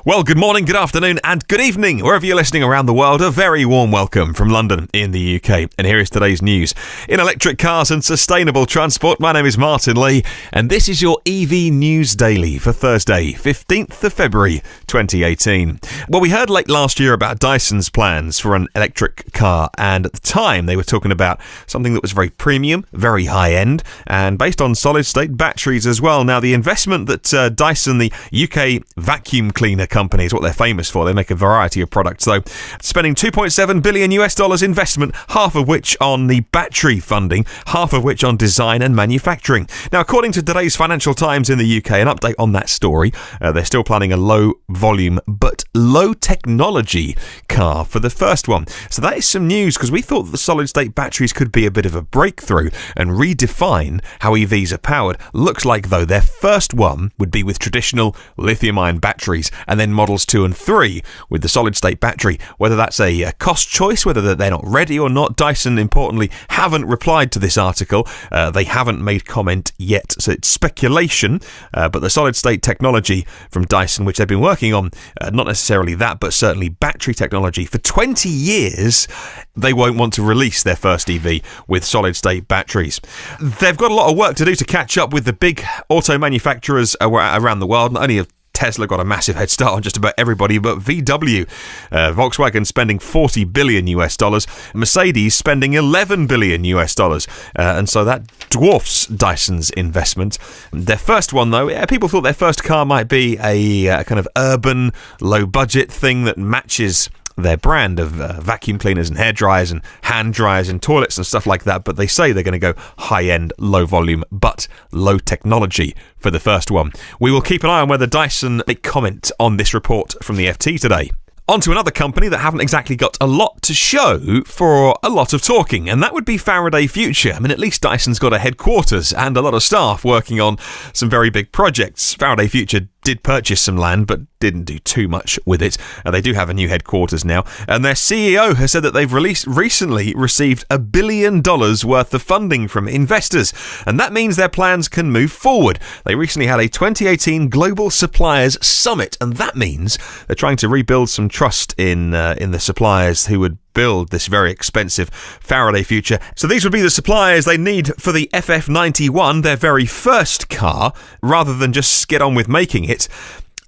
Well, good morning, good afternoon, and good evening, wherever you're listening around the world. A very warm welcome from London in the UK. And here is today's news. In electric cars and sustainable transport, my name is Martin Lee, and this is your EV News Daily for Thursday, 15th of February, 2018. Well, we heard late last year about Dyson's plans for an electric car, and at the time they were talking about something that was very premium, very high-end, and based on solid-state batteries as well. Now, the investment that Dyson, the UK vacuum cleaner company, is what they're famous for. They make a variety of products, though. Spending $2.7 billion investment, half of which on the battery funding, half of which on design and manufacturing. Now, according to today's Financial Times in the UK, an update on that story, they're still planning a low volume but low technology car for the first one. So that is some news, because we thought that the solid state batteries could be a bit of a breakthrough and redefine how EVs are powered. Looks like, though, their first one would be with traditional lithium-ion batteries, and then models 2 and 3 with the solid-state battery. Whether that's a cost choice, whether they're not ready or not, Dyson, importantly, haven't replied to this article. They haven't made comment yet, so it's speculation. But the solid-state technology from Dyson, which they've been working on, not necessarily that, but certainly battery technology, for 20 years, they won't want to release their first EV with solid-state batteries. They've got a lot of work to do to catch up with the big auto manufacturers around the world. Not only have Tesla got a massive head start on just about everybody, but VW, Volkswagen spending $40 billion, Mercedes spending $11 billion, and so that dwarfs Dyson's investment. Their first one, though, people thought their first car might be a kind of urban, low-budget thing that matches their brand of vacuum cleaners and hair dryers and hand dryers and toilets and stuff like that, but they say they're going to go high-end, low volume, but low technology for the first one. We will keep an eye on whether Dyson make comment on this report from the FT today. On to another company that haven't exactly got a lot to show for a lot of talking, and that would be Faraday Future. I mean, at least Dyson's got a headquarters and a lot of staff working on some very big projects. Faraday Future did purchase some land, but didn't do too much with it. They do have a new headquarters now, and their CEO has said that they've recently received $1 billion worth of funding from investors, and that means their plans can move forward. They recently had a 2018 Global Suppliers Summit, and that means they're trying to rebuild some trust in the suppliers who would build this very expensive Faraday Future. So these would be the suppliers they need for the FF91, their very first car. Rather than just get on with making it,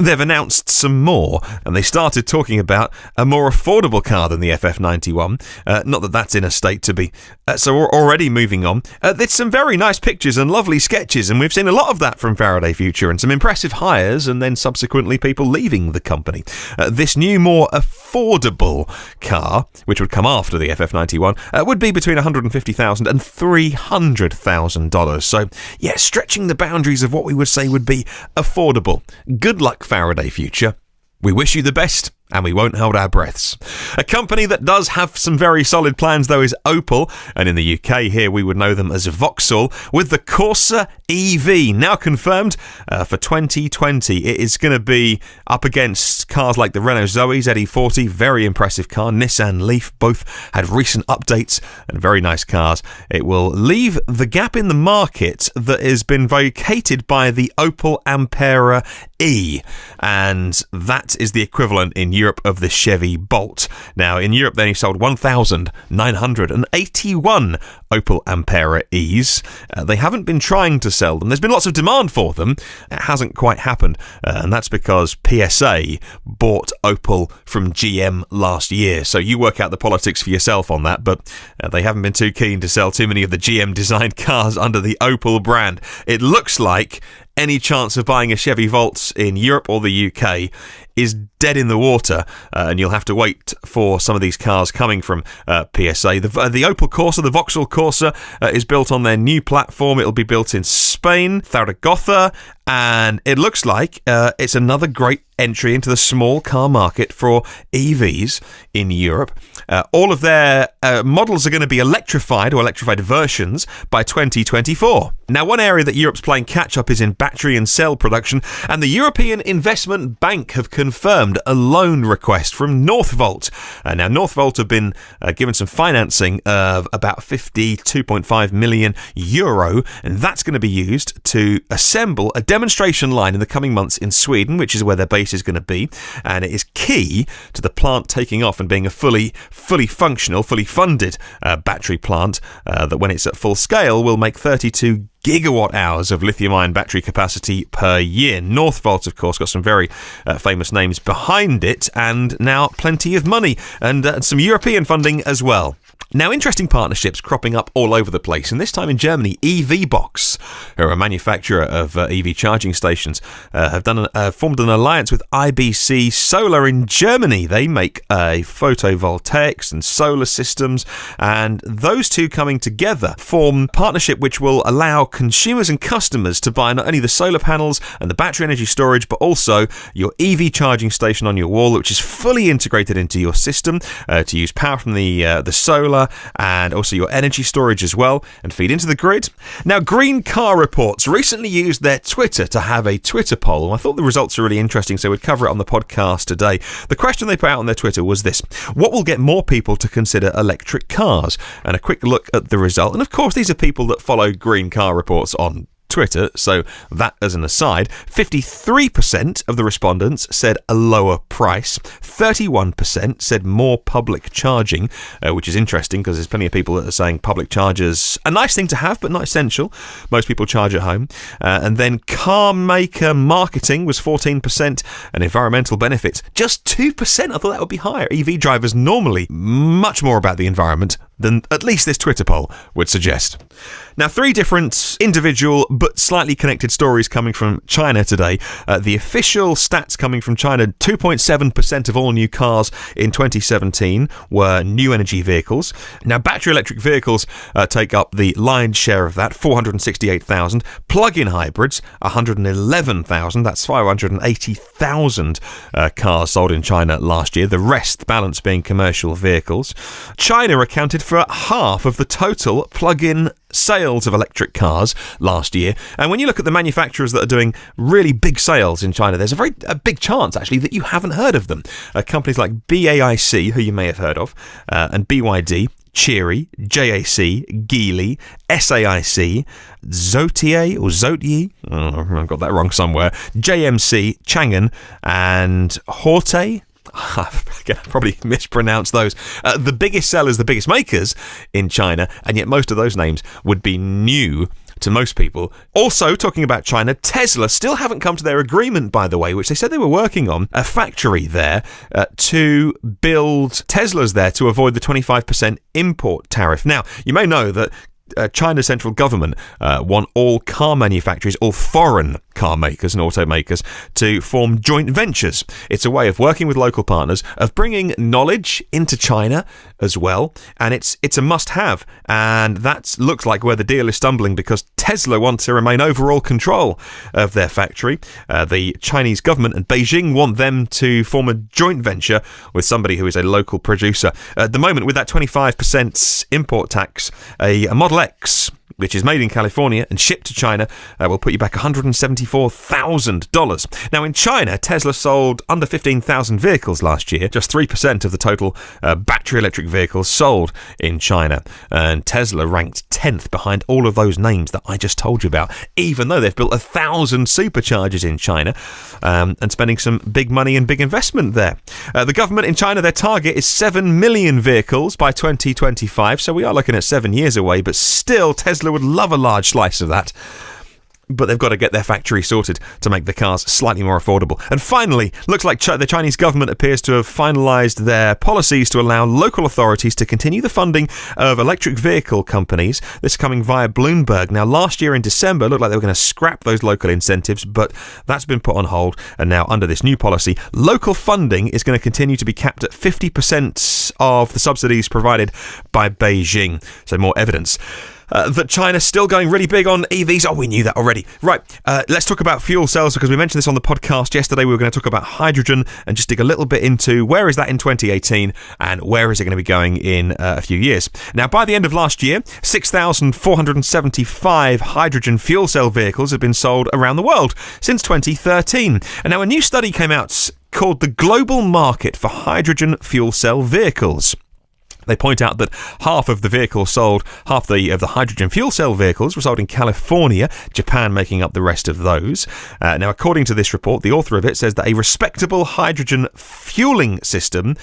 they've announced some more, and they started talking about a more affordable car than the FF91. Not that that's in a state to be. So we're already moving on. There's some very nice pictures and lovely sketches, and we've seen a lot of that from Faraday Future, and some impressive hires, and then subsequently people leaving the company. This new, more affordable car, which would come after the FF91, would be between $150,000 and $300,000. So, yeah, stretching the boundaries of what we would say would be affordable. Good luck, Faraday Future. We wish you the best, and we won't hold our breaths. A company that does have some very solid plans, though, is Opel, and in the UK here we would know them as Vauxhall, with the Corsa EV now confirmed for 2020. It is going to be up against cars like the Renault Zoe ZE40, very impressive car, Nissan Leaf, both had recent updates and very nice cars. It will leave the gap in the market that has been vacated by the Opel Ampera-e, and that is the equivalent in Europe of the Chevy Bolt. Now, in Europe, they only sold 1,981 Opel Ampera-e's. They haven't been trying to sell them. There's been lots of demand for them. It hasn't quite happened, and that's because PSA bought Opel from GM last year. So you work out the politics for yourself on that, but they haven't been too keen to sell too many of the GM-designed cars under the Opel brand. It looks like any chance of buying a Chevy Volt in Europe or the UK is dead in the water, and you'll have to wait for some of these cars coming from PSA. The Opel Corsa, the Vauxhall Corsa, is built on their new platform. It'll be built in Spain, Zaragoza, and it looks like it's another great entry into the small car market for EVs in Europe. All of their models are going to be electrified, or electrified versions, by 2024. Now, one area that Europe's playing catch-up is in battery and cell production, and the European Investment Bank have confirmed a loan request from Northvolt. Now, Northvolt have been given some financing of about €52.5 million, and that's going to be used to assemble a demonstration line in the coming months in Sweden, which is where their base is going to be, and it is key to the plant taking off and being a fully functional, fully funded battery plant that, when it's at full scale, will make 32 gigawatt hours of lithium-ion battery capacity per year. Northvolt, of course, got some very famous names behind it, and now plenty of money and some European funding as well. Now, interesting partnerships cropping up all over the place, and this time in Germany, EVBox, who are a manufacturer of EV charging stations, have formed an alliance with IBC Solar in Germany. They make photovoltaics and solar systems, and those two coming together form a partnership which will allow consumers and customers to buy not only the solar panels and the battery energy storage, but also your EV charging station on your wall, which is fully integrated into your system to use power from the solar and also your energy storage as well, and feed into the grid. Now, Green Car Reports recently used their Twitter to have a Twitter poll. I thought the results are really interesting, so we'd cover it on the podcast today. The question they put out on their Twitter was this: what will get more people to consider electric cars? And a quick look at the result. And of course, these are people that follow Green Car Reports on Twitter, so that as an aside. 53% of the respondents said a lower price, 31% said more public charging, which is interesting because there's plenty of people that are saying public chargers a nice thing to have but not essential. Most people charge at home. And then car maker marketing was 14%, and environmental benefits just 2%. I thought that would be higher. EV drivers normally much more about the environment than at least this Twitter poll would suggest. Now, 3 different individual but slightly connected stories coming from China today. The official stats coming from China: 2.7% of all new cars in 2017 were new energy vehicles. Now, battery electric vehicles take up the lion's share of that, 468,000. Plug-in hybrids, 111,000. That's 580,000 cars sold in China last year. The rest, the balance, being commercial vehicles. China accounted for half of the total plug-in sales of electric cars last year. And when you look at the manufacturers that are doing really big sales in China, there's a big chance actually that you haven't heard of them. Companies like BAIC, who you may have heard of, and BYD, Chery, JAC, Geely, SAIC, Zotier or Zotier, I've got that wrong somewhere, JMC, Chang'an, and Horte. I probably mispronounced those. The biggest sellers, the biggest makers in China, and yet most of those names would be new to most people. Also, talking about China, Tesla still haven't come to their agreement, by the way, which they said they were working on, a factory there to build Teslas there to avoid the 25% import tariff. Now, you may know that China's central government want all car manufacturers, all foreign car makers and automakers, to form joint ventures. It's a way of working with local partners, of bringing knowledge into China as well, and it's a must-have. And that looks like where the deal is stumbling, because Tesla want to remain overall control of their factory. The Chinese government and Beijing want them to form a joint venture with somebody who is a local producer. At the moment, with that 25% import tax, a Model X, which is made in California and shipped to China, will put you back $174,000. Now, in China, Tesla sold under 15,000 vehicles last year, just 3% of the total battery electric vehicles sold in China. And Tesla ranked 10th behind all of those names that I just told you about, even though they've built 1,000 superchargers in China and spending some big money and big investment there. The government in China, their target is 7 million vehicles by 2025, so we are looking at 7 years away, but still Tesla would love a large slice of that. But they've got to get their factory sorted to make the cars slightly more affordable. And finally, looks like the Chinese government appears to have finalised their policies to allow local authorities to continue the funding of electric vehicle companies. This coming via Bloomberg. Now, last year in December, it looked like they were going to scrap those local incentives, but that's been put on hold. And now, under this new policy, local funding is going to continue to be capped at 50% of the subsidies provided by Beijing. So more evidence that China's still going really big on EVs. Oh, we knew that already. Right, let's talk about fuel cells, because we mentioned this on the podcast yesterday. We were going to talk about hydrogen and just dig a little bit into where is that in 2018 and where is it going to be going in a few years. Now, by the end of last year, 6,475 hydrogen fuel cell vehicles have been sold around the world since 2013. And now a new study came out called the Global Market for Hydrogen Fuel Cell Vehicles. They point out that half of the hydrogen fuel cell vehicles were sold in California, Japan making up the rest of those. Now, according to this report, the author of it says that a respectable hydrogen fueling system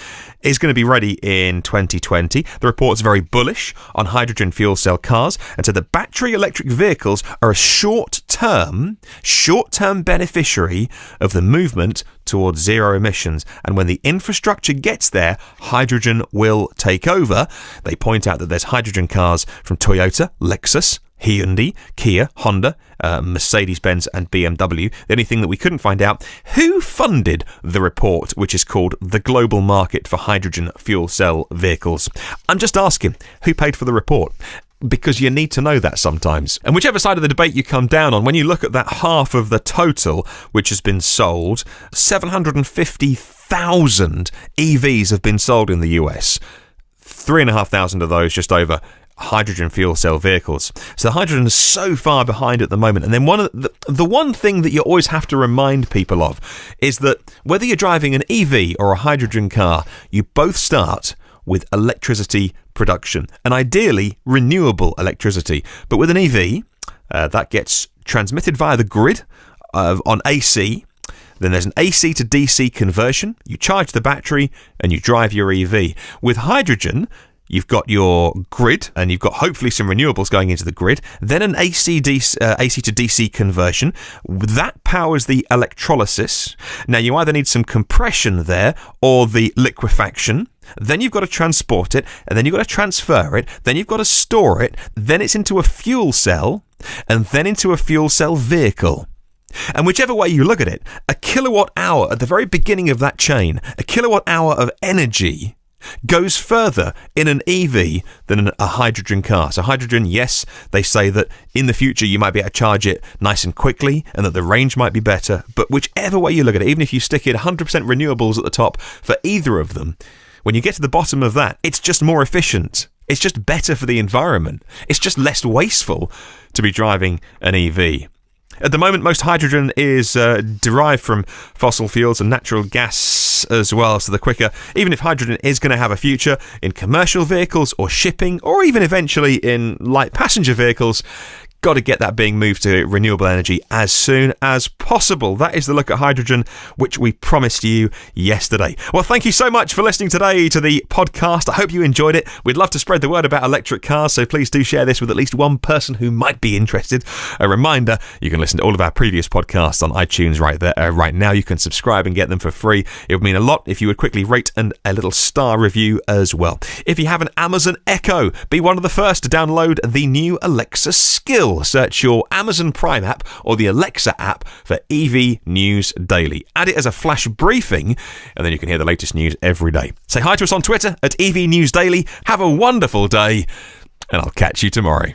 is going to be ready in 2020. The report's very bullish on hydrogen fuel cell cars and said that battery electric vehicles are a short-term beneficiary of the movement towards zero emissions. And when the infrastructure gets there, hydrogen will take over. They point out that there's hydrogen cars from Toyota, Lexus, Hyundai, Kia, Honda, Mercedes-Benz and BMW. The only thing that we couldn't find out, who funded the report, which is called The Global Market for Hydrogen Fuel Cell Vehicles. I'm just asking, who paid for the report? Because you need to know that sometimes. And whichever side of the debate you come down on, when you look at that half of the total which has been sold, 750,000 EVs have been sold in the US. 3,500 of those, just over, hydrogen fuel cell vehicles. So hydrogen is so far behind at the moment. And then the one thing that you always have to remind people of is that whether you're driving an EV or a hydrogen car, you both start with electricity production, and ideally renewable electricity. But with an EV, that gets transmitted via the grid on AC. Then there's an AC to DC conversion. You charge the battery and you drive your EV. With hydrogen, you've got your grid, and you've got hopefully some renewables going into the grid. Then an AC to DC conversion. That powers the electrolysis. Now, you either need some compression there or the liquefaction. Then you've got to transport it, and then you've got to transfer it. Then you've got to store it. Then it's into a fuel cell, and then into a fuel cell vehicle. And whichever way you look at it, a kilowatt hour at the very beginning of that chain, a kilowatt hour of energy goes further in an EV than a hydrogen car. So hydrogen, yes, they say that in the future you might be able to charge it nice and quickly and that the range might be better. But whichever way you look at it, even if you stick in 100% renewables at the top for either of them, when you get to the bottom of that, it's just more efficient. It's just better for the environment. It's just less wasteful to be driving an EV. At the moment, most hydrogen is derived from fossil fuels and natural gas as well. So the quicker, even if hydrogen is going to have a future in commercial vehicles or shipping, or even eventually in light passenger vehicles, got to get that being moved to renewable energy as soon as possible. That is the look at hydrogen, which we promised you yesterday. Well, thank you so much for listening today to the podcast. I hope you enjoyed it. We'd love to spread the word about electric cars, so please do share this with at least one person who might be interested. A reminder, you can listen to all of our previous podcasts on iTunes right now. You can subscribe and get them for free. It would mean a lot if you would quickly rate and a little star review as well. If you have an Amazon Echo, be one of the first to download the new Alexa skill. Search your Amazon Prime app or the Alexa app for EV News Daily. Add it as a flash briefing, and then you can hear the latest news every day. Say hi to us on Twitter at EV News Daily. Have a wonderful day, and I'll catch you tomorrow.